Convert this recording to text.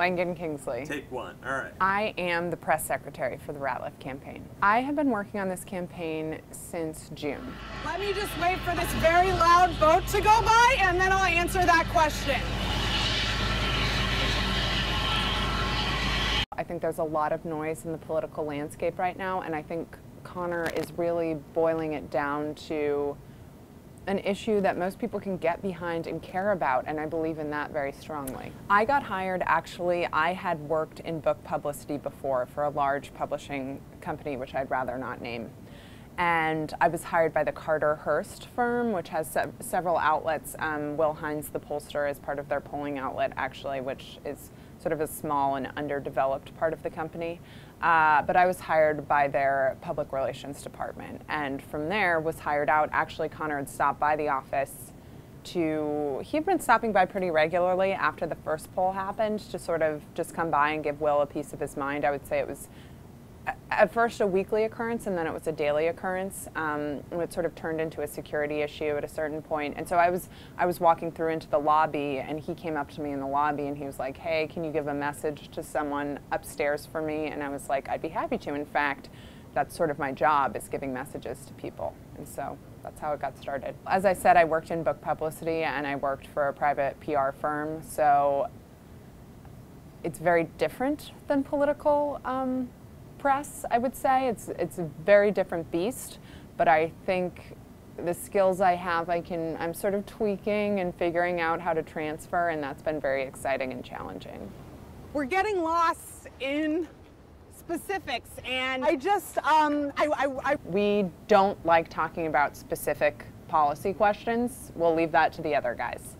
Langan Kingsley. Take one. All right. I am the press secretary for the Ratliff campaign. I have been working on this campaign since June. Let me just wait for this very loud vote to go by, and then I'll answer that question. I think there's a lot of noise in the political landscape right now, and I think Connor is really boiling it down to an issue that most people can get behind and care about, and I believe in that very strongly. I got hired, actually, I had worked in book publicity before for a large publishing company, which I'd rather not name. And I was hired by the Carter Hearst firm, which has several outlets. Will Hines, the pollster, is part of their polling outlet, actually, which is sort of a small and underdeveloped part of the company. But I was hired by their public relations department, and from there was hired out. Actually, Connor had stopped by the office he'd been stopping by pretty regularly after the first poll happened to sort of just come by and give Will a piece of his mind. I would say it was at first a weekly occurrence, and then it was a daily occurrence. And it sort of turned into a security issue at a certain point. And so I was walking through into the lobby, and he came up to me in the lobby, and he was like, "Hey, can you give a message to someone upstairs for me?" And I was like, "I'd be happy to. In fact, that's sort of my job, is giving messages to people." And so that's how it got started. As I said, I worked in book publicity, and I worked for a private PR firm. So it's very different than political press, I would say. It's a very different beast, but I think the skills I have, I'm sort of tweaking and figuring out how to transfer, and that's been very exciting and challenging. We're getting lost in specifics, and we don't like talking about specific policy questions. We'll leave that to the other guys.